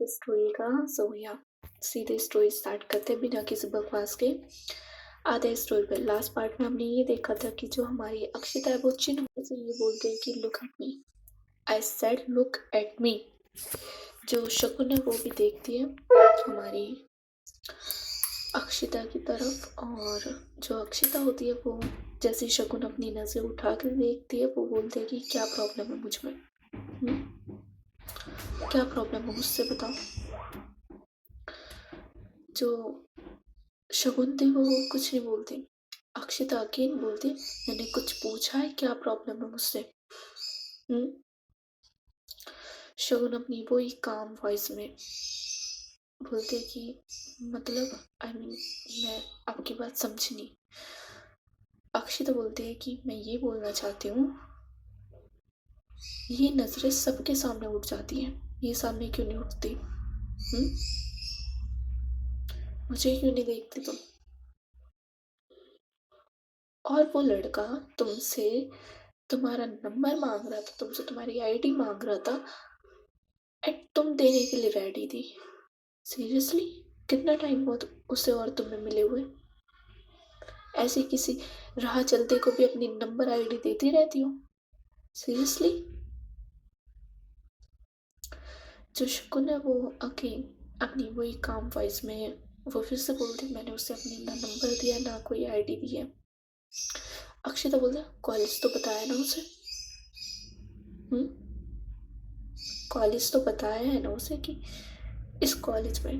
Story का। सो या सीधे स्टोरी स्टार्ट करते हैं बिना किसी बकवास के। आधे स्टोरी पे लास्ट पार्ट में हमने ये देखा था कि जो हमारी अक्षिता है वो चिन्ह से ये बोलते हैं कि look at me. I said look at me. जो शकुन है वो भी देखती है हमारी अक्षिता की तरफ, और जो अक्षिता होती है वो जैसे शकुन अपनी नज़र उठा कर देखती है वो बोलते हैं कि क्या प्रॉब्लम है मुझ में, क्या प्रॉब्लम है मुझसे बताओ। जो शकुन थी वो कुछ नहीं बोलती। अक्षिता अगेन बोलती, मैंने कुछ पूछा है, क्या प्रॉब्लम है मुझसे। शकुन अपनी वो ही काम वॉइस में बोलते कि मतलब आई मीन मैं आपकी बात समझी नहीं। अक्षिता बोलती है कि मैं ये बोलना चाहती हूँ, ये नजरें सबके सामने उठ जाती हैं, ये सामने क्यों नहीं उठती? मुझे क्यों नहीं देखती तुम? और वो लड़का तुमसे तुम्हारा नंबर मांग रहा था, तुमसे तुम्हारी आईडी मांग रहा था, एंड तुम देने के लिए रेडी थी। सीरियसली कितना टाइम हुआ उसे और तुम्हें मिले हुए? ऐसे किसी राह चलते को भी अपनी नंबर आईडी देती रहती हो? सीरियसली। जो शकुन है वो अगेन अपनी वही काम वॉइस में वो फिर से बोलती, मैंने उसे अपनी ना नंबर दिया ना कोई आईडी दी है। अक्षिता बोलते कॉलेज तो बताया ना उसे, कॉलेज तो बताया है ना उसे कि इस कॉलेज में,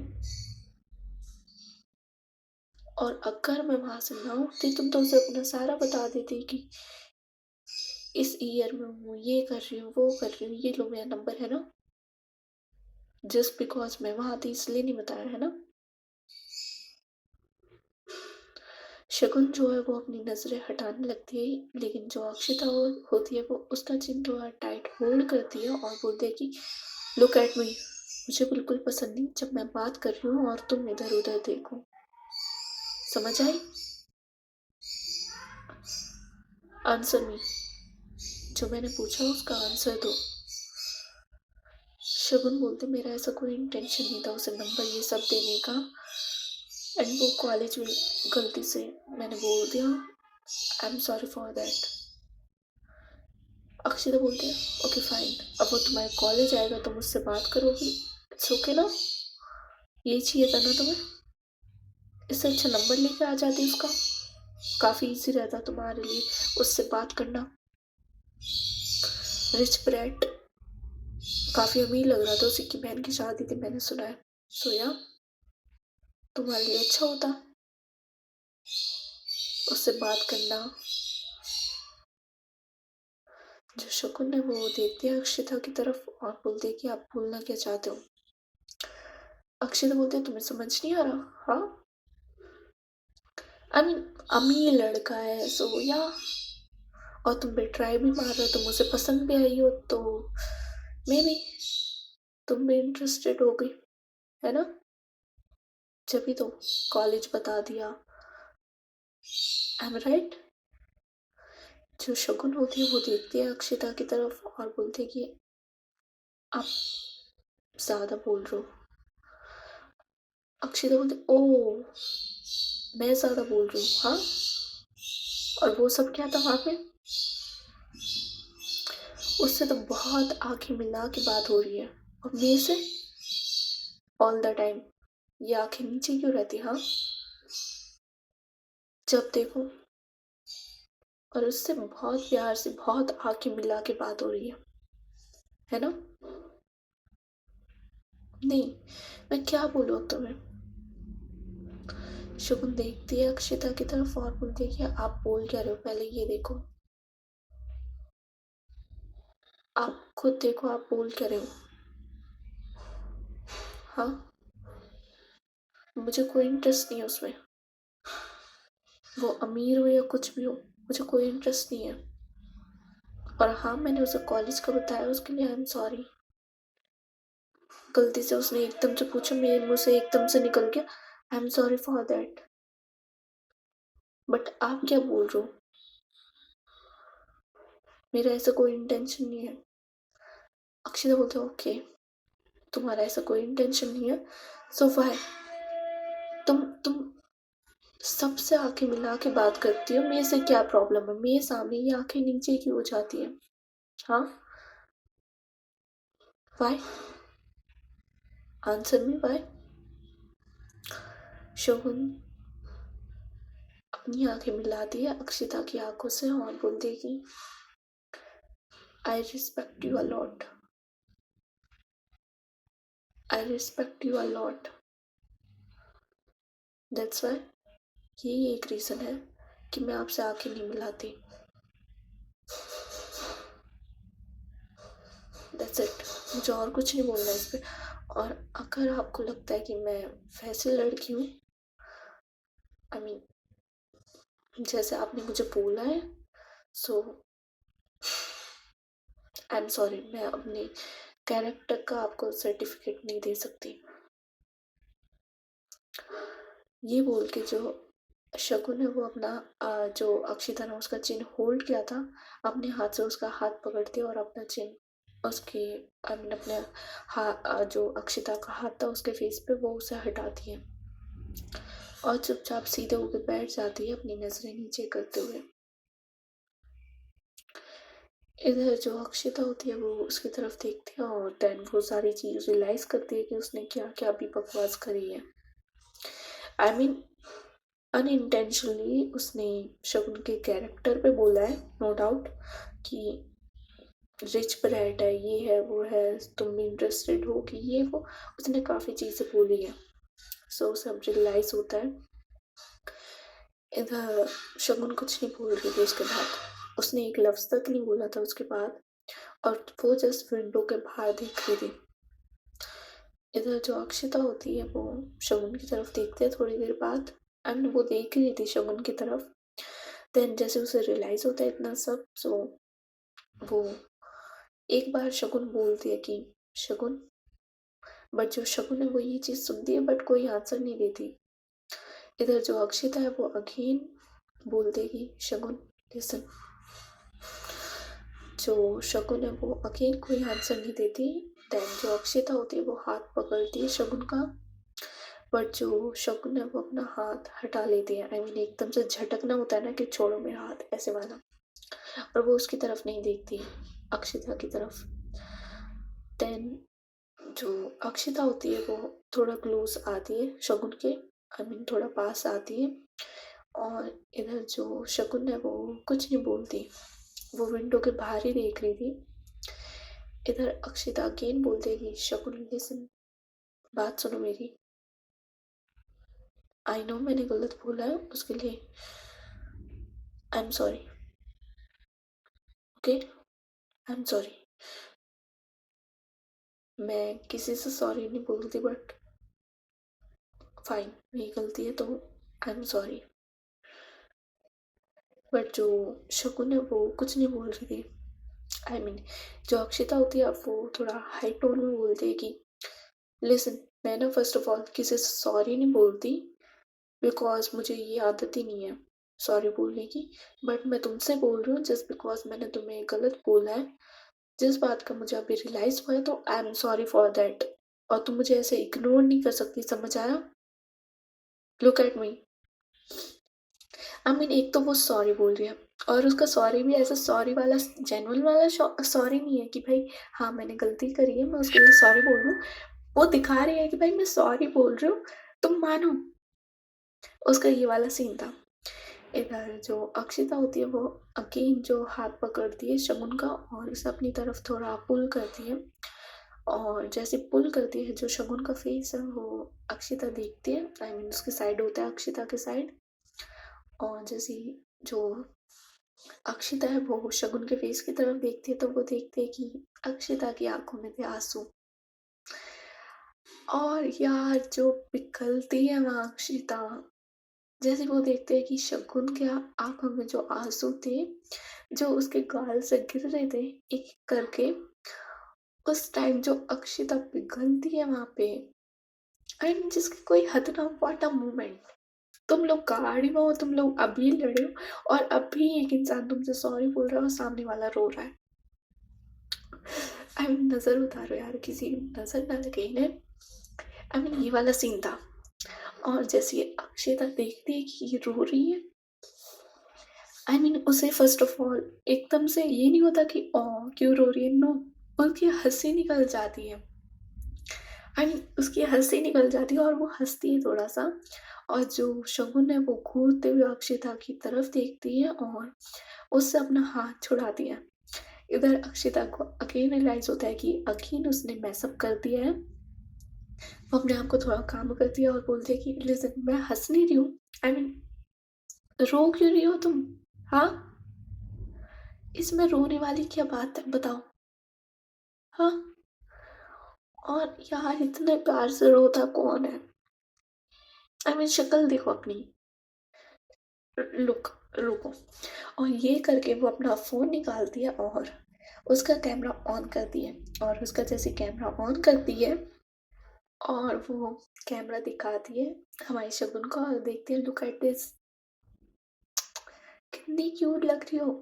और अगर मैं वहां से ना उठती तुम तो उसे अपना सारा बता देती कि इस ईयर में हूँ, ये कर रही हूँ, वो कर रही हूँ, ये लो मेरा नंबर है ना। जस्ट बिकॉज मैं वहां थी इसलिए नहीं बताया है ना। शकुन जो है वो अपनी नजरें हटाने लगती है, लेकिन जो अक्षिता होती है वो उसका चिन थोड़ा टाइट होल्ड करती है और बोलती है कि लुक एट मी, मुझे बिल्कुल पसंद नहीं जब मैं बात कर रही हूँ और तुम इधर उधर देखो। समझ आई? आंसर मी, जो मैंने पूछा उसका आंसर दो। शगुन बोलते मेरा ऐसा कोई इंटेंशन नहीं था उसे नंबर ये सब देने का, एंड वो कॉलेज में गलती से मैंने बोल दिया, I am sorry for that. Akshita बोलते हैं ओके फाइन, अब वो तुम्हारे कॉलेज आएगा तुम उससे बात करोगी, इट्स ओके ना। यही चाहिए था ना तुम्हें? इससे अच्छा नंबर लेके आ जाती उसका, काफ़ी इजी रहता तुम्हारे लिए उससे बात करना। रिच ब्रैट, काफ़ी अमीर लग रहा था, उसी की बहन की शादी थी मैंने सुना है। सोया तुम्हारे लिए अच्छा होता उससे बात करना। जो शकुन है वो देखती है अक्षिता की तरफ और बोलती है कि आप बोलना क्या चाहते हो। अक्षिता बोलती है तुम्हें समझ नहीं आ रहा? हाँ, आई मीन अमीर लड़का है सो या, और तुम पे ट्राई भी मार रहे हो, तुम उसे पसंद भी आई हो तो मे बी तुम भी इंटरेस्टेड हो गई है ना, जब तो कॉलेज बता दिया। I am right? जो शकुन होती है वो देखती है अक्षिता की तरफ और बोलती है कि आप ज़्यादा बोल रहे हो। अक्षिता बोलती ओ मैं ज़्यादा बोल रही हूँ हाँ, और वो सब क्या था वहाँ पे? उससे तो बहुत आंखें मिला के बात हो रही है, और मेरे से ऑल द टाइम ये आंखें नीचे क्यों रहती? हाँ, जब देखो, और उससे बहुत प्यार से बहुत आंखें मिला के बात हो रही है ना। नहीं, मैं क्या बोलूँ अब तुम्हें। शगुन देखती है अक्षिता की तरफ और बोलती है कि आप बोल क्या रहे हो, पहले ये देखो, आप खुद देखो आप बोल क्या रहे हो। हाँ, मुझे कोई इंटरेस्ट नहीं है उसमें, वो अमीर हो या कुछ भी हो, मुझे कोई इंटरेस्ट नहीं है। और हाँ, मैंने उसे कॉलेज का बताया, उसके लिए आई एम सॉरी। गलती से उसने एकदम से पूछा, मेरे मुंह से एकदम से निकल गया, I am sorry for that. But आप क्या बोल रहे हो? मेरा ऐसा कोई इंटेंशन नहीं है। अक्षिता बोलते ओके, तुम्हारा ऐसा कोई इंटेंशन नहीं है। सो व्हाई तुम सबसे आंखें मिला के बात करती हो, मेरे से क्या प्रॉब्लम है? मेरे सामने ये आंखें नीचे क्यों हो जाती है? हाँ, व्हाई? Answer me why? शगुन अपनी आंखें मिलाती है अक्षिता की आंखों से और बोलती है कि I respect you a lot, I respect you a lot, that's why. यही एक रीज़न है कि मैं आपसे आंखें नहीं मिलाती। That's it. मुझे और कुछ नहीं बोलना इस पे। और अगर आपको लगता है कि मैं वैसी लड़की हूँ, आई मीन जैसे आपने मुझे बोला है, सो आई एम सॉरी, मैं अपने कैरेक्टर का आपको सर्टिफिकेट नहीं दे सकती। ये बोल के जो शगुन है वो अपना जो अक्षिता ने उसका चिन्ह होल्ड किया था, अपने हाथ से उसका हाथ पकड़ती है और अपना चिन्ह उसके आई मीन अपने जो अक्षिता का हाथ था उसके फेस पे वो उसे हटाती है और चुपचाप सीधे होकर बैठ जाती है अपनी नजरें नीचे करते हुए। इधर जो अक्षिता होती है वो उसकी तरफ देखती है और देन वो सारी चीज रियलाइज करती है कि उसने क्या क्या भी बकवास करी है। आई मीन अनइंटेंशनली उसने शगुन के कैरेक्टर पे बोला है, नो डाउट, कि रिच ब्राइट है, ये है वो है, तुम भी इंटरेस्टेड हो कि ये वो, उसने काफ़ी चीज़ें बोली है। सो सब रियलाइज होता है। इधर शगुन कुछ नहीं बोल रही थी उसके बाद, उसने एक लफ्ज़ तक नहीं बोला था उसके बाद, और वो जस्ट विंडो के बाहर देख रही थी। इधर जो अक्षिता होती है वो शगुन की तरफ देखते है थोड़ी देर बाद, एंड वो देख रही थी शगुन की तरफ। देन जैसे उसे रियलाइज होता है इतना सब, सो वो एक बार शगुन बोलती है कि शगुन, बट जो शगुन है वो ये चीज़ सुनती है बट कोई आंसर नहीं देती। इधर जो अक्षिता है वो अगेन बोलते कि शगुन लिसन। जो शगुन है वो अगेन कोई आंसर नहीं देती। देन जो अक्षिता होती है वो हाथ पकड़ती है शगुन का, बट जो शगुन है वो अपना हाथ हटा लेती है। आई मीन एकदम से झटकना होता है ना कि छोड़ो मेरा हाथ, ऐसे वाला। और वो उसकी तरफ नहीं देखती, अक्षिता की तरफ। देन जो अक्षिता होती है वो थोड़ा क्लोज आती है शगुन के, आई मीन थोड़ा पास आती है, और इधर जो शगुन है वो कुछ नहीं बोलती, वो विंडो के बाहर ही देख रही थी। इधर अक्षिता अगेन बोलते कि शगुन लिसन, बात सुनो मेरी। आई नो मैंने गलत बोला है, उसके लिए I am sorry, okay, I am sorry. मैं किसी से सॉरी नहीं बोलती, बट फाइन, मेरी गलती है तो आई एम सॉरी। बट जो शगुन है वो कुछ नहीं बोल रही थी। आई मीन जो अक्षिता होती है अब वो थोड़ा हाई टोन में बोलती है कि लिसन, मैं ना फर्स्ट ऑफ ऑल किसी से सॉरी नहीं बोलती, बिकॉज मुझे ये आदत ही नहीं है सॉरी बोलने की। बट मैं तुमसे बोल रही हूँ जस्ट बिकॉज मैंने तुम्हें गलत बोला है, जिस बात का मुझे अभी रियलाइज हुआ है, तो I am sorry for that. और तुम मुझे ऐसे इग्नोर नहीं कर सकती, समझ आया? Look at me. I mean एक तो वो सॉरी बोल रही है, और उसका सॉरी भी ऐसा सॉरी वाला जेन्युइन वाला सॉरी नहीं है कि भाई हाँ मैंने गलती करी है मैं उसके लिए सॉरी बोल रही हूँ। वो दिखा रही है कि भाई मैं सॉरी बोल रही हूँ, तुम मानो। उसका ये वाला सीन था। इधर जो अक्षिता होती है वो अगेन जो हाथ पकड़ती है शगुन का और उसे अपनी तरफ थोड़ा पुल करती है, और जैसे पुल करती है जो शगुन का फेस है वो अक्षिता देखती है, आई मीन उसके साइड होता है अक्षिता के साइड। और जैसे जो अक्षिता है वो शगुन के फेस की तरफ देखती है तो वो देखती है कि अक्षिता की आंखों में थे आंसू। और यार जो पिघलती है वहाँ अक्षिता, जैसे वो देखते हैं कि शगुन के आंखों में जो आंसू थे जो उसके गाल से गिर रहे थे एक एक करके, उस टाइम जो अक्षिता पिघलती है वहां पे, एंड जिसकी कोई हद ना, व्हाट अ मोमेंट। तुम लोग गाड़ी में हो, तुम लोग अभी लड़े हो, और अभी एक इंसान तुमसे सॉरी बोल रहा है और सामने वाला रो रहा है। नज़र उतारो यार, किसी की नज़र ना लगे इन्हें। ये वाला सीन था। और जैसे ये अक्षता देखती है कि ये रो रही है, उसे फर्स्ट ऑफ ऑल एकदम से ये नहीं होता कि क्यों रो रही है, नो, उसकी हंसी निकल जाती है। उसकी हंसी निकल जाती है और वो हंसती है थोड़ा सा। और जो शगुन है वो घूरते हुए अक्षता की तरफ देखती है और उससे अपना हाथ छुड़ाती है। इधर अक्षता को अगेन रियलाइज होता है कि अगेन उसने मैसअप कर दिया है। वो अपने आप को थोड़ा काम करती है और बोलती है कि लिसन, मैं हंस नहीं रही हूँ। रो क्यों रही हो तुम? हाँ, इसमें रोने वाली क्या बात है बताओ? हाँ, और यार इतने प्यार से रोता कौन है? शक्ल देखो अपनी। लुक, रुको। और ये करके वो अपना फ़ोन निकालती है और उसका कैमरा ऑन करती है। और उसका जैसे कैमरा ऑन करती है और वो कैमरा दिखाती है हमारी शगुन को और देखती है, लुक एट दिस, कितनी क्यूट लग रही हो।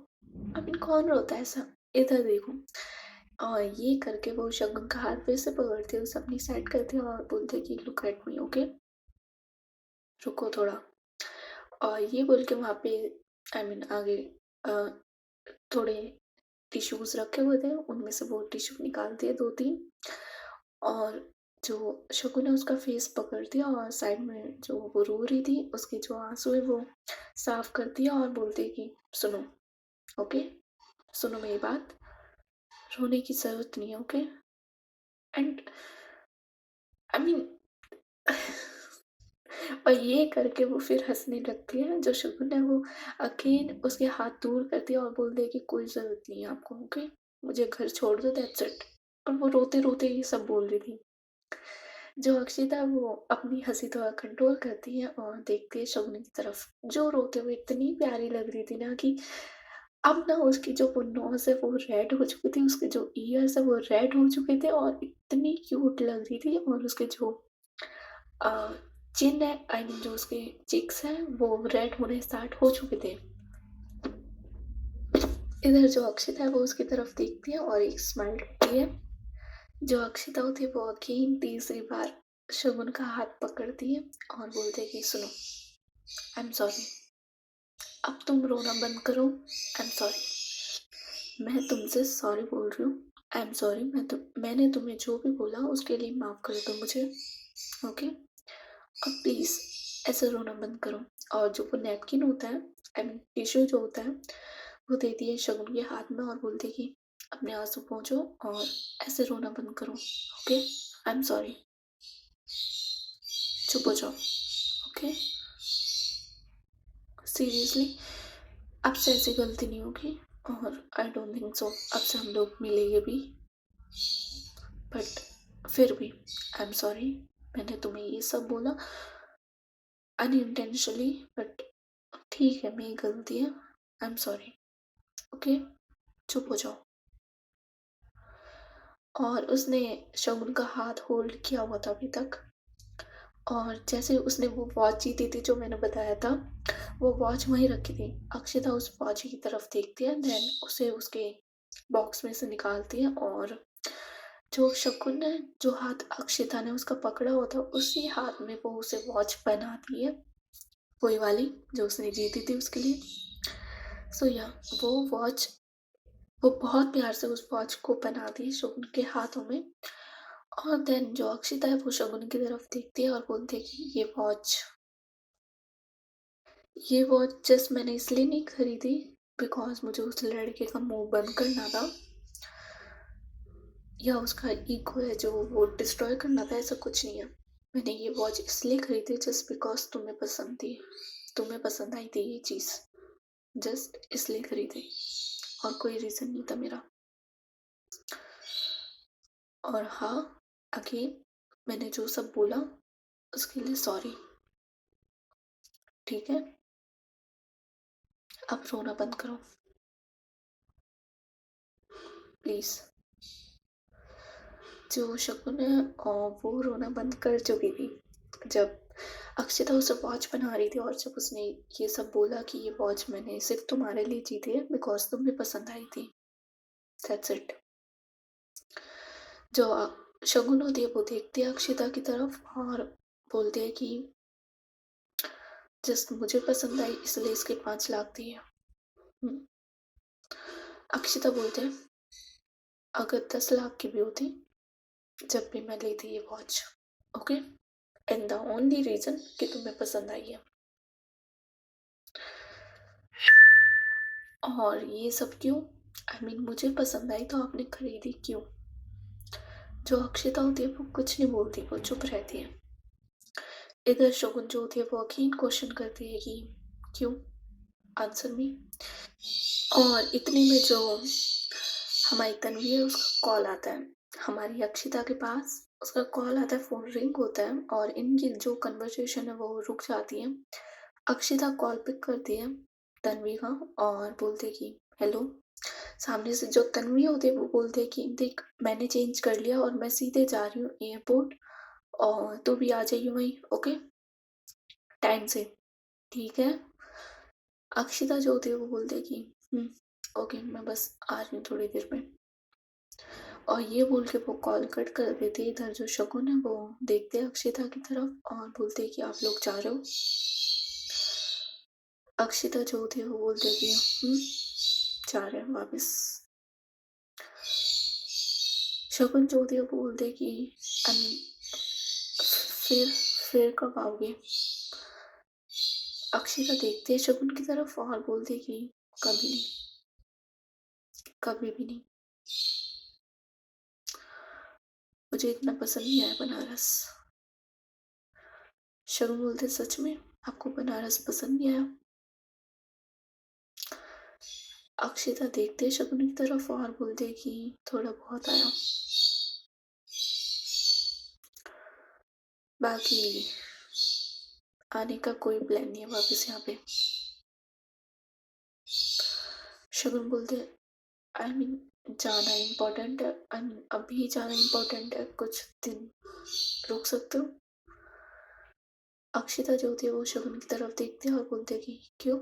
कौन रोता है ऐसा? इधर देखो। और ये करके वो शगुन का हाथ फिर से पकड़ती है, उसे अपनी साइड करती है और बोलती है कि लुक एट मी, ओके, रुको थोड़ा। और ये बोल के वहाँ पे आगे अ, थोड़े टिश्यूज़ रखे हुए थे, उनमें से वो टिश्यू निकाल दिए 2-3। और जो शगुन है उसका फेस पकड़ दिया और साइड में जो वो रो रही थी उसके जो आँसू है वो साफ कर दिया और बोलती है कि सुनो, ओके, सुनो मेरी बात, रोने की ज़रूरत नहीं है, ओके? एंड आई मीन और ये करके वो फिर हँसने लगती है। जो शगुन है वो अगेन उसके हाथ दूर करती है और बोलती है कि कोई ज़रूरत नहीं है आपको, ओके? मुझे घर छोड़ दो, दैट्स इट। और वो रोते-रोते ये सब बोल रही थी। जो अक्षिता वो अपनी हँसी थोड़ा कंट्रोल करती है और देखती है शगुन की तरफ, जो रोते हुए इतनी प्यारी लग रही थी ना कि अब ना उसकी जो वो नोज़ है वो रेड हो चुकी थी, उसके जो ईयर्स है वो रेड हो चुके थे और इतनी क्यूट लग रही थी। और उसके जो अ, चिन है, जो उसके चीक्स हैं वो रेड होने स्टार्ट हो चुके थे। इधर जो अक्षिता है वो उसकी तरफ देखती है और एक स्माइल करती है। जो अक्षिता होती है वो अगेन तीसरी बार शगुन का हाथ पकड़ती है और बोलती है कि सुनो, आई एम सॉरी, अब तुम रोना बंद करो, आई एम सॉरी, मैं तुमसे सॉरी बोल रही हूँ, आई एम सॉरी, मैंने तुम्हें जो भी बोला उसके लिए माफ़ कर दो मुझे, ओके? अब प्लीज़ ऐसे रोना बंद करो। और जो वो नैपकिन होता है, टिश्यू जो होता है, वो देती है शगुन के हाथ में और बोलती है कि अपने आंसू पोंछो और ऐसे रोना बंद करो, ओके? आई एम सॉरी, चुप हो जाओ, ओके? सीरियसली अब से ऐसी गलती नहीं होगी और आई डोंट थिंक सो अब से हम लोग मिलेंगे भी। बट फिर भी आई एम सॉरी, मैंने तुम्हें ये सब बोला अनइंटेंशनली, बट ठीक है, मेरी गलती है, आई एम सॉरी, ओके? चुप हो जाओ। और उसने शगुन का हाथ होल्ड किया हुआ था अभी तक। और जैसे उसने वो वॉच जीती थी जो मैंने बताया था, वो वॉच वहीं रखी थी। अक्षिता उस वॉच की तरफ देखती है, देन उसे उसके बॉक्स में से निकालती है और जो शगुन है, जो हाथ अक्षिता ने उसका पकड़ा हुआ था, उसी हाथ में वो उसे वॉच पहनाती है, वही वाली जो उसने जीती थी उसके लिए। सो या वो वॉच, वो बहुत प्यार से उस वॉच को पहनाती है शगुन के हाथों में। और देन जो अक्षिता है वो शगुन की तरफ देखती है और बोलती है कि ये वॉच जस्ट मैंने इसलिए नहीं खरीदी बिकॉज मुझे उस लड़के का मुंह बंद करना था या उसका ईगो है जो वो डिस्ट्रॉय करना था, ऐसा कुछ नहीं है। मैंने ये वॉच इसलिए खरीदी जस्ट बिकॉज तुम्हें पसंद थी, तुम्हें पसंद आई थी ये चीज़, जस्ट इसलिए खरीदी और कोई रीज़न नहीं था मेरा। और हाँ, अगेन मैंने जो सब बोला उसके लिए सॉरी, ठीक है? अब रोना बंद करो प्लीज़। जो शगुन है वो रोना बंद कर चुकी थी जब अक्षिता उसे वॉच बना रही थी और जब उसने ये सब बोला कि ये वॉच मैंने सिर्फ तुम्हारे लिए जीती है बिकॉज तुम्हें पसंद आई थी, दैट्स इट। जो शगुन होती है वो देखती है अक्षिता की तरफ और बोलती है कि जस्ट मुझे पसंद आई इसलिए इसके 5 लाख दिए। हम्म, अक्षिता बोलते हैं अगर 10 लाख की भी होती जब भी मैं लेती ये watch, okay, and the only reason कि तुम्हें पसंद आई है। और ये सब क्यों? आई मीन मुझे पसंद आई तो आपने खरीदी क्यों? जो अक्षिता होती है वो कुछ नहीं बोलती, वो चुप रहती है। इधर शगुन जो होती है वो अगेन क्वेश्चन करती है कि क्यों, आंसर मी। और इतने में जो हमारी तन्वी है उसका कॉल आता है हमारी अक्षिता के पास। उसका कॉल आता है, फोन रिंग होता है और इनकी जो कन्वर्सेशन है वो रुक जाती है। अक्षिता कॉल पिक करती है तन्वी का और बोलते कि हेलो। सामने से जो तन्वी होती है वो बोलते है कि देख मैंने चेंज कर लिया और मैं सीधे जा रही हूँ एयरपोर्ट और तू भी आ जाइए वहीं, ओके, टाइम से, ठीक है। अक्षिता जो होती है वो बोलते है कि ओके मैं बस आ रही हूँ थोड़ी देर में। और ये बोल के वो कॉल कट कर देती है। इधर जो शकुन है वो देखते हैं अक्षिता की तरफ और बोलते हैं कि आप लोग जा रहे हो। अक्षिता जो होती है वो बोलते हैं कि जा रहे हैं वापस। शकुन जो होती है वो बोलते हैं कि फिर कब आओगे? अक्षिता देखते है शकुन की तरफ और बोलते है कि कभी नहीं, कभी भी नहीं। मुझे इतना पसंद नहीं आया बनारस। शगुन बोलते सच में आपको बनारस पसंद नहीं आया? अक्षिता देखते शगुन की तरफ और बोलते कि थोड़ा बहुत आया, बाकी आने का कोई प्लान नहीं है वापस यहाँ पे। शगुन बोलते आई मीन जाना इम्पोर्टेंट है, आई मीन अभी जाना इम्पोर्टेंट है, कुछ दिन रुक सकते हो? अक्षिता जो होती है वो शगुन की तरफ देखते हैं और बोलते कि क्यों,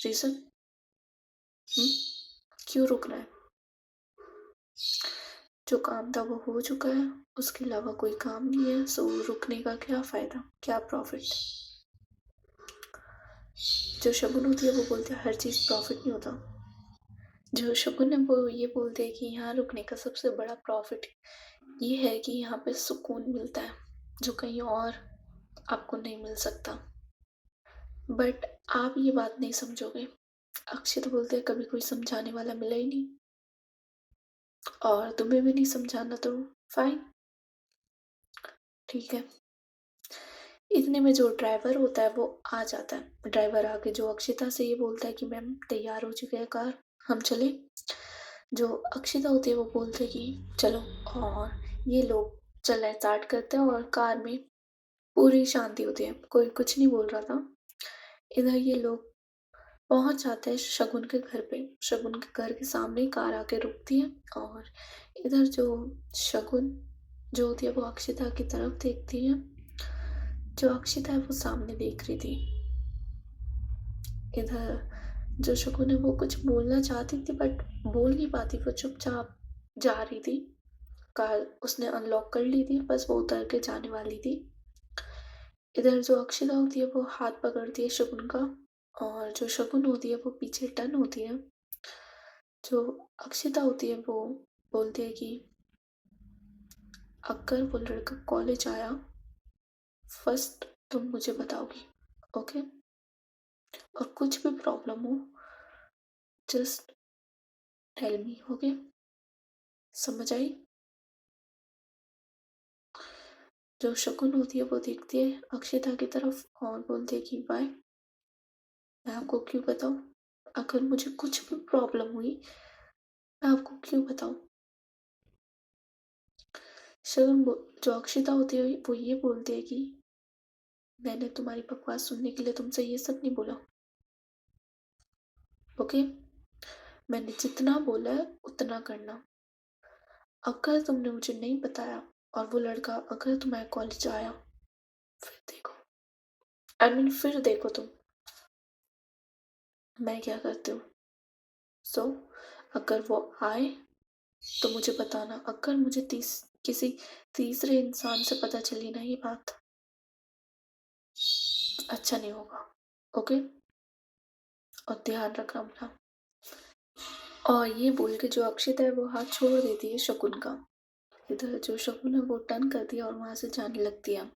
रीजन, क्यों रुकना है? जो काम था वो हो चुका है, उसके अलावा कोई काम नहीं है, सो रुकने का क्या फायदा, क्या प्रॉफिट? जो शगुन होती है वो बोलते हैं हर चीज प्रॉफिट नहीं होता। जो शगुन है वो ये बोलते हैं कि यहाँ रुकने का सबसे बड़ा प्रॉफिट ये है कि यहाँ पे सुकून मिलता है जो कहीं और आपको नहीं मिल सकता। बट आप ये बात नहीं समझोगे। अक्षय तो बोलते हैं कभी कोई समझाने वाला मिला ही नहीं और तुम्हें भी नहीं समझाना तो फाइन, ठीक है। इतने में जो ड्राइवर होता है वो आ जाता है। ड्राइवर आके जो अक्षिता से ये बोलता है कि मैम तैयार हो चुकी है कार, हम चले। जो अक्षिता होती है वो बोलते हैं कि चलो, और ये लोग चलना स्टार्ट करते हैं और कार में पूरी शांति होती है, कोई कुछ नहीं बोल रहा था। इधर ये लोग पहुंच जाते हैं शगुन के घर पे। शगुन के घर के सामने कार आके रुकती है और इधर जो शगुन जो होती है वो अक्षिता की तरफ देखती है। जो अक्षिता है वो सामने देख रही थी। इधर जो शकुन है वो कुछ बोलना चाहती थी बट बोल नहीं पाती, वो चुपचाप जा रही थी। कार उसने अनलॉक कर ली थी, बस वो उतर के जाने वाली थी। इधर जो अक्षिता होती है वो हाथ पकड़ती है शकुन का और जो शकुन होती है वो पीछे टर्न होती है। जो अक्षिता होती है वो बोलती है कि अगर वो लड़का कॉलेज आया फर्स्ट तुम मुझे बताओगी, ओके, और कुछ भी प्रॉब्लम हो जस्ट टेल मी, ओके, समझ आई? जो शकुन होती है वो देखती है अक्षिता की तरफ और बोलती है कि बाय, मैं आपको क्यों बताऊं? अगर मुझे कुछ भी प्रॉब्लम हुई मैं आपको क्यों बताऊं? जो अक्षिता होती है वो ये बोलती है कि मैंने तुम्हारी बकवास सुनने के लिए तुमसे ये सब नहीं बोला, ओके, मैंने जितना बोला है उतना करना। अगर तुमने मुझे नहीं बताया और वो लड़का अगर तुम्हारे कॉलेज आया फिर देखो, आई मीन फिर देखो तुम मैं क्या करती हूँ। सो अगर वो आए तो मुझे बताना, अगर मुझे किसी तीसरे इंसान से पता चली ना ये बात, अच्छा नहीं होगा। ओके? और ध्यान रखना अपना। और ये बोल के जो अक्षिता है वो हाथ छोड़ देती है शकुन का। इधर जो शकुन है वो टर्न करती है और वहां से जाने लगती है।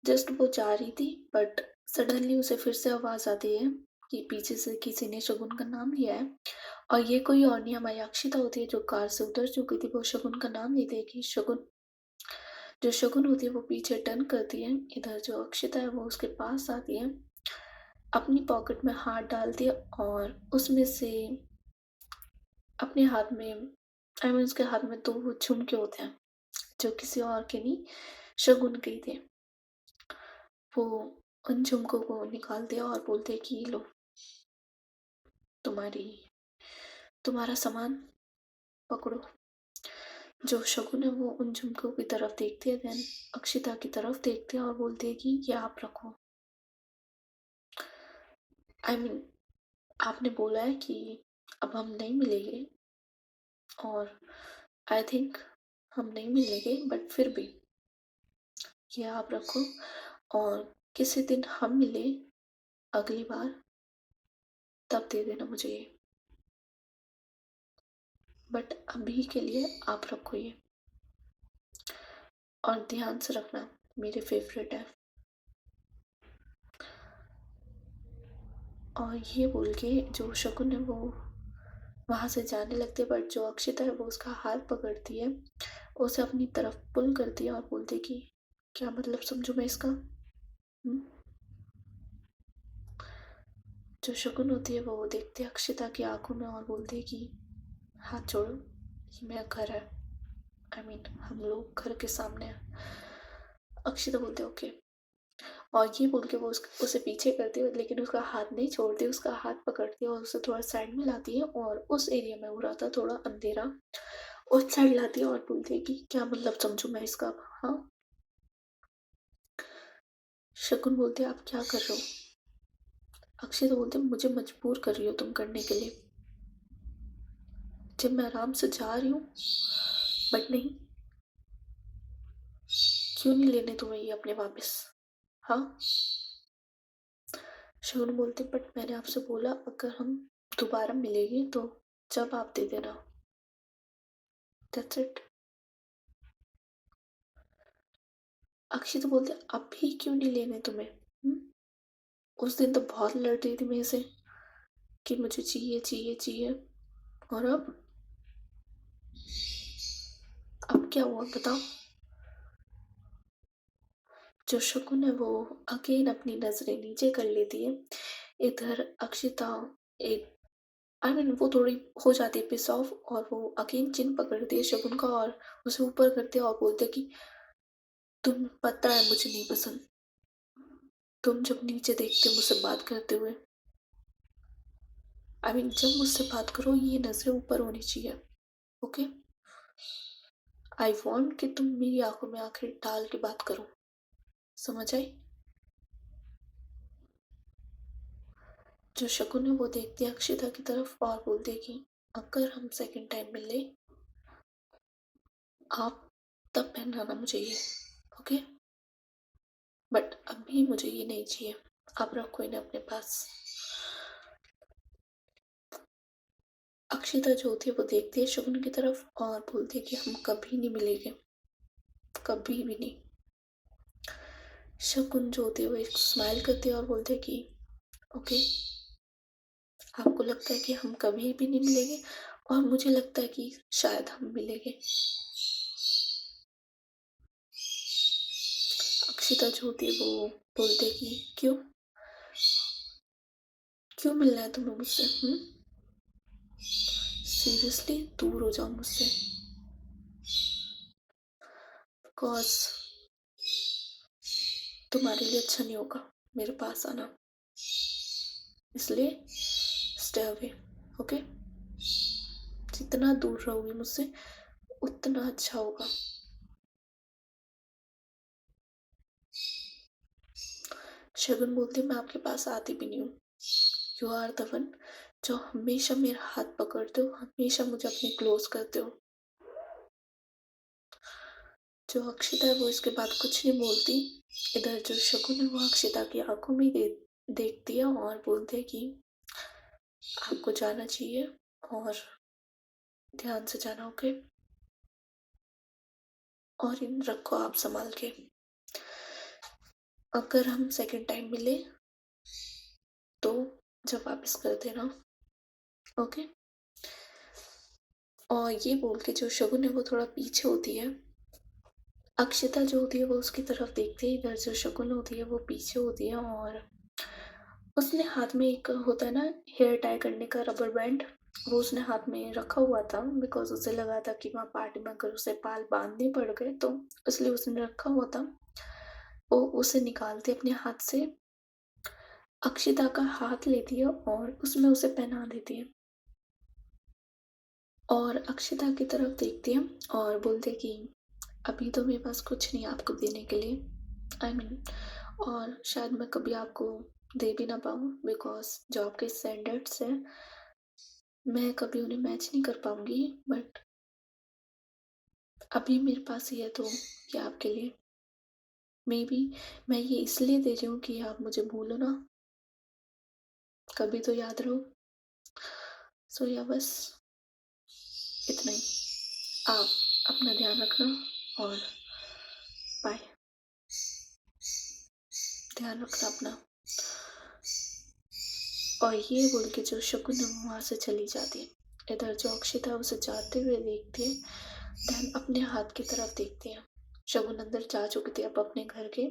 जस्ट वो जा रही थी बट सडनली उसे फिर से आवाज आती है कि पीछे से किसी ने शगुन का नाम लिया है। और ये कोई और नहीं, हमारी अक्षिता होती है जो कार से उतर चुकी थी। वो शगुन का नाम नहीं देगी। शगुन जो शगुन होती है वो पीछे टर्न करती है। इधर जो अक्षिता है वो उसके पास आती है, अपनी पॉकेट में हाथ डालती है और उसमें से अपने हाथ में, आई मीन उसके हाथ में दो वो झुमके होते हैं जो किसी और के नहीं, शगुन के ही थे। वो उन झुमकों को निकाल दिया और बोलते कि लो तुम्हारी तुम्हारा सामान पकड़ो। जो शगुन है वो उन झुमकों की तरफ देखती है, देन अक्षिता की तरफ देखती है और बोलती है कि ये आप रखो। आई मीन आपने बोला है कि अब हम नहीं मिलेंगे और आई थिंक हम नहीं मिलेंगे, बट फिर भी ये आप रखो और किसी दिन हम मिले अगली बार तब दे देना मुझे ये, बट अभी के लिए आप रखो ये और ध्यान से रखना, मेरे फेवरेट है। और ये बोल के जो शकुन है वो वहां से जाने लगते हैं, बट जो अक्षिता है वो उसका हाथ पकड़ती है, उसे अपनी तरफ पुल करती है और बोलती है कि क्या मतलब समझू मैं इसका। हम्म? जो शकुन होती है वो देखते है अक्षिता की आंखों में और बोलती है कि हाथ छोड़ो, ये मेरा घर है। आई मीन हम लोग घर के सामने हैं। अक्षिता बोलते ओके। और ये बोल के वो उसे पीछे करती है, लेकिन उसका हाथ नहीं छोड़ती, उसका हाथ पकड़ती है और उसे थोड़ा साइड में लाती है और उस एरिया में हो रहा था थोड़ा अंधेरा, उस साइड लाती है और बोलती है कि क्या मतलब समझू मैं इसका। हाँ? शकुन बोलते आप क्या कर रहे हो। अक्षय तो बोलते मुझे मजबूर कर रही हो तुम करने के लिए, जब मैं आराम से जा रही हूँ। बट नहीं, क्यों नहीं लेने तुम्हें ये अपने वापस। हाँ? शकुन बोलते बट मैंने आपसे बोला अगर हम दोबारा मिलेंगे तो जब आप दे देना, दैट्स इट। अक्षय तो बोलते अभी क्यों नहीं लेने तुम्हें। उस दिन तो बहुत लड़ रही थी मेरे से कि मुझे चाहिए चाहिए चाहिए, और अब क्या हुआ बताओ। जो शकुन है वो अगेन अपनी नजरें नीचे कर लेती है। इधर अक्षिता एक, आई मीन वो थोड़ी हो जाती है पिस ऑफ और वो अगेन चिन पकड़ती है शकुन का और उसे ऊपर करती है और बोलते है कि तुम पता है मुझे नहीं पसंद, तुम जब नीचे देखते हो मुझसे बात करते हुए, आई मीन जब मुझसे बात करो ये नजरें ऊपर होनी चाहिए। ओके? आई वॉन्ट कि तुम मेरी आंखों में आंखें डाल के बात करो, समझ आई। जो शकुन है वो देखती है अक्षिता की तरफ और बोलती है कि अगर हम सेकंड टाइम मिले आप तब पहनाना मुझे ये। ओके? बट अभी मुझे ये नहीं चाहिए, आप रखो इन्हें अपने पास। अक्षिता जो होती है वो देखती है शकुन की तरफ और बोलती है कि हम कभी नहीं मिलेंगे, कभी भी नहीं। शकुन जो होती है वो एक स्माइल करती है और बोलते है कि ओके, आपको लगता है कि हम कभी भी नहीं मिलेंगे और मुझे लगता है कि शायद हम मिलेंगे। अक्षिता जो होती है वो बोलते है कि क्यों, क्यों मिलना है तुम्हें मुझसे। सीरियसली दूर हो जाओ मुझसे, बिकॉज तुम्हारे लिए अच्छा नहीं होगा मेरे पास आना, इसलिए स्टे अवे। ओके? जितना दूर रहोगे मुझसे उतना अच्छा होगा। शगुन बोलती मैं आपके पास आती भी नहीं हूँ। यू आर द वन जो हमेशा मेरा हाथ पकड़ते हो, हमेशा मुझे अपने क्लोज करते हो। जो अक्षिता है वो इसके बाद कुछ नहीं बोलती। इधर जो शकुन है वो अक्षिता की आंखों में देखती है और बोलते है कि आपको जाना चाहिए और ध्यान से जाना, ओके? और इन रखो आप संभाल के। अगर हम सेकंड टाइम मिले तो जब वापस कर देना, ओके? और ये बोल के जो शगुन है वो थोड़ा पीछे होती है। अक्षिता जो होती है वो उसकी तरफ देखती है, इधर जो शगुन होती है वो पीछे होती है और उसने हाथ में एक होता है ना हेयर टाई करने का रबर बैंड, वो उसने हाथ में रखा हुआ था बिकॉज उसे लगा था कि वहाँ पार्टी में अगर उसे बाल बांधने पड़ गए तो इसलिए उसने रखा हुआ था। वो उसे निकालती अपने हाथ से, अक्षिता का हाथ लेती है और उसमें उसे पहना देती है और अक्षिता की तरफ देखती है और बोलती है कि अभी तो मेरे पास कुछ नहीं आपको देने के लिए, आई मीन और शायद मैं कभी आपको दे भी ना पाऊँ बिकॉज जो आपके स्टैंडर्ड्स हैं मैं कभी उन्हें मैच नहीं कर पाऊंगी, बट अभी मेरे पास ये है तो ये आपके लिए, मे बी मैं ये इसलिए दे रही हूँ कि आप मुझे भूलो ना, कभी तो याद रहो। सो या बस इतना ही। आप अपना ध्यान रखना और बाय। ध्यान रखना अपना। और ये बोल के जो शकुन है वहाँ से चली जाती है। इधर जो अक्षिता है उसे जाते हुए देखती है, देन अपने हाथ की तरफ देखती है। शगुन अंदर जा चुकी थी अब अपने घर के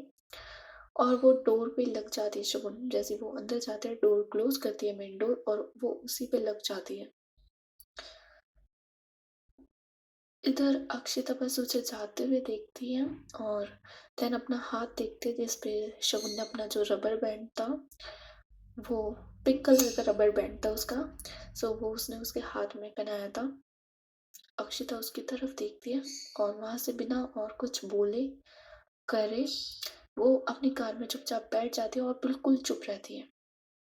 और वो डोर पे लग जाती है। शगुन जैसे वो अंदर जाते हैं डोर क्लोज करती है, मेन डोर, और वो उसी पे लग जाती है। इधर अक्षिता बस उसे जाते हुए देखती है और देन अपना हाथ देखते है जिस पे शगुन ने अपना जो रबर बैंड था, वो पिंक कलर का रबर बैंड था उसका, सो वो उसने उसके हाथ में पहनाया था। अक्षिता उसकी तरफ देखती है और वहां से बिना और कुछ बोले करे वो अपनी कार में चुपचाप बैठ जाती है और बिल्कुल चुप रहती है,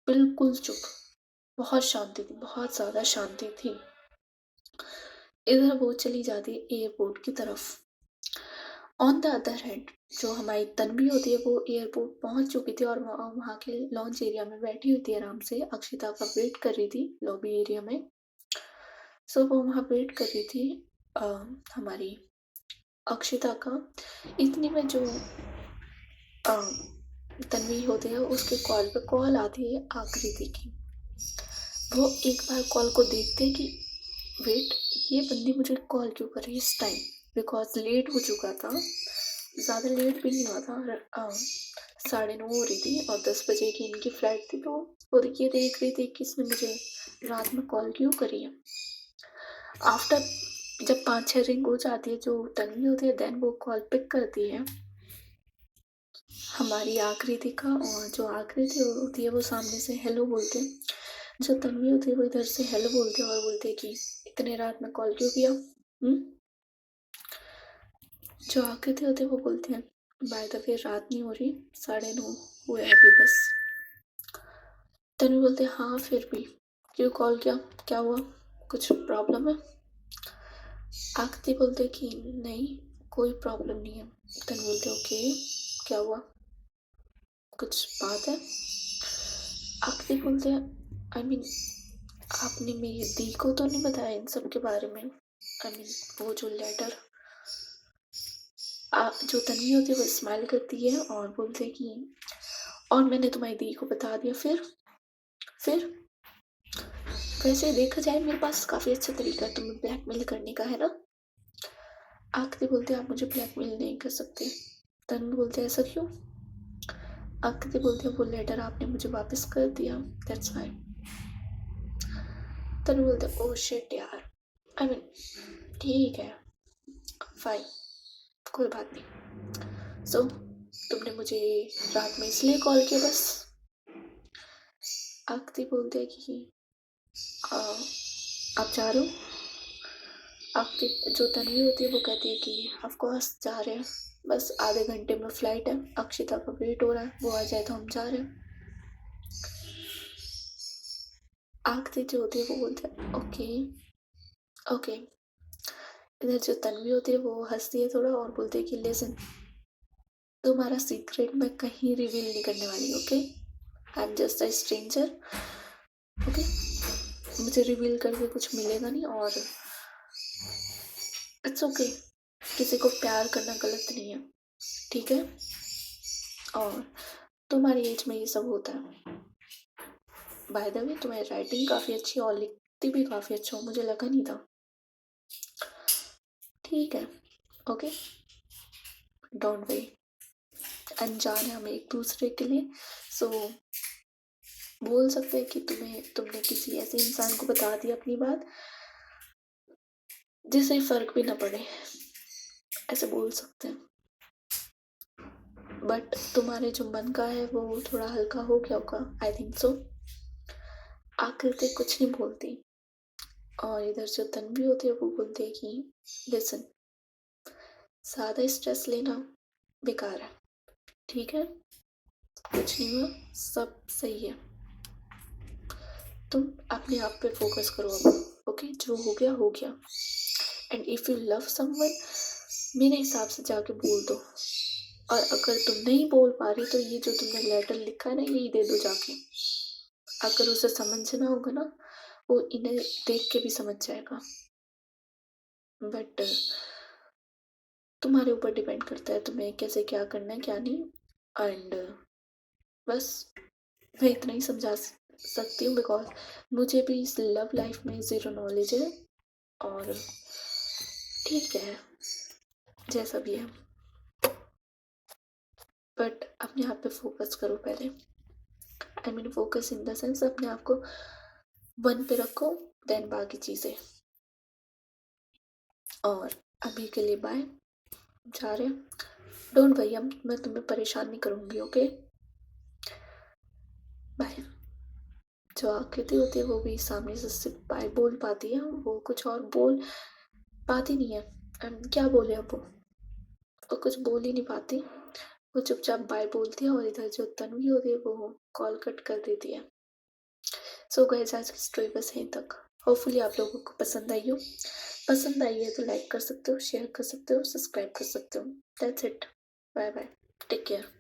बिल्कुल चुप। बहुत शांति थी, बहुत ज़्यादा शांति थी। इधर वो चली जाती है एयरपोर्ट की तरफ। ऑन द अदर हैंड जो हमारी तन्वी होती है वो एयरपोर्ट पहुंच चुकी थी और वहाँ के लॉन्च एरिया में बैठी हुई थी, आराम से अक्षिता का वेट कर रही थी लॉबी एरिया में। सो वो वहाँ वेट कर रही थी अ, हमारी अक्षिता का। इतनी में जो अ, तन्वी होती है उसके कॉल पे कॉल आती है आकृति की। वो एक बार कॉल को देखते हैं कि वेट, ये बंदी मुझे कॉल क्यों कर रही है इस टाइम, बिकॉज लेट हो चुका था, ज़्यादा लेट भी नहीं हुआ था, 9:30 हो रही थी और 10 बजे की इनकी फ्लाइट थी। तो वो ये देख रही थी कि इसने मुझे रात में कॉल क्यों करी है। आफ्टर जब 5-6 रिंग हो जाती है जो तन्वी होती है, देन वो कॉल पिक करती है हमारी आकृति का, और जो आकृति होती है वो सामने से हेलो बोलते हैं, जो तन्वी होती है वो इधर से हेलो बोलते हैं और बोलते हैं कि इतने रात में कॉल क्यों किया। जो आकृति होती है वो बोलते हैं बाय द वे रात नहीं हो रही, 9:30 हुए हैं अभी बस। तन्वी बोलते हैं हाँ फिर भी क्यों कॉल किया, क्या हुआ, कुछ प्रॉब्लम है। आकृति बोलते कि नहीं कोई प्रॉब्लम नहीं है। तन्वी बोलते ओके क्या हुआ, कुछ बात है। आकृति बोलते हैं आई मीन आपने मेरी दी को तो नहीं बताया इन सब के बारे में, आई मीन वो जो लेटर। जो तन्वी होती है वो स्माइल करती है और बोलते कि और मैंने तुम्हारी दी को बता दिया, फिर वैसे देखा जाए मेरे पास काफ़ी अच्छा तरीका है तुम्हें ब्लैकमेल करने का, है ना। आकृति बोलते आप मुझे ब्लैकमेल नहीं कर सकते। तन्वी बोलते ऐसा क्यों। आकृति बोलते वो लेटर आपने मुझे वापस कर दिया, दैट्स वाई। तन्वी बोलते ओह शिट यार, आई मीन ठीक है फाइन, कोई बात नहीं। सो तुमने मुझे रात में इसलिए कॉल किया बस। आकृति बोलते हैं कि आ, आप जा रहे हो। आकृति जो तन्वी होती है वो कहती है कि ऑफ कोर्स जा रहे हैं, बस आधे घंटे में फ्लाइट है, अक्षिता का वेट हो रहा है, वो आ जाए तो हम जा रहे हैं। आकृति जो होती है वो बोलते हैं ओके ओके। इधर जो तन्वी होती है वो हँसती है थोड़ा और बोलती है कि लिसन, तुम्हारा सीक्रेट मैं कहीं रिवील नहीं करने वाली, okay? I am just a stranger, okay? मुझे रिवील करके कुछ मिलेगा नहीं और इट्स ओके। किसी को प्यार करना गलत नहीं है, ठीक है? और तुम्हारी एज में ये सब होता है। बाय द वे तुम्हारी राइटिंग काफ़ी अच्छी है और लिखती भी काफ़ी अच्छा हो, मुझे लगा नहीं था। ठीक है, ओके? डोंट वरी, अनजान है हम एक दूसरे के लिए, सो बोल सकते हैं कि तुमने किसी ऐसे इंसान को बता दिया अपनी बात जिससे फर्क भी ना पड़े, ऐसे बोल सकते हैं। बट तुम्हारे जो मन का है वो थोड़ा हल्का हो गया होगा, आई थिंक सो। आकृति कुछ नहीं बोलती और इधर जो तन्वी होती है वो बोलती है कि लिसन, ज़्यादा स्ट्रेस लेना बेकार है, ठीक है? कुछ नहीं हुआ, सब सही है। तुम अपने आप पे फोकस करो अब, ओके? जो हो गया हो गया। And if you love someone, मेरे हिसाब से जाके बोल दो। और अगर तुम नहीं बोल पा रही तो ये जो तुमने लेटर लिखा है ना, यही दे दो जाके। अगर उसे समझना होगा ना, वो इन्हें देख के भी समझ जाएगा। बट तुम्हारे ऊपर डिपेंड करता है तुम्हें कैसे क्या करना है क्या नहीं। एंड बस मैं इतना ही समझा सकती हूँ बिकॉज मुझे भी इस लव लाइफ में ज़ीरो नॉलेज है। और ठीक है, जैसा भी है, बट अपने आप पे फोकस करो पहले। I mean focus in the sense अपने आप को वन पे रखो, देन बाकी चीज़ें। और अभी के लिए बाय, जा रहे हैं। डोंट वरी, मैं तुम्हें परेशान नहीं करूँगी, ओके? बाय। जो आकृति होती है वो भी सामने से सिर्फ बाय बोल पाती है, वो कुछ और बोल पाती नहीं है। क्या बोले अब वो कुछ बोल ही नहीं पाती। वो चुपचाप बाय बोलती है और इधर जो तन्वी होती है वो कॉल कट कर देती है। सो गाइस, आज की स्टोरी बस यहीं तक। होपफुली आप लोगों को पसंद आई हो। पसंद आई है तो लाइक कर सकते हो, शेयर कर सकते हो, सब्सक्राइब कर सकते हो। That's it. Bye bye, take care.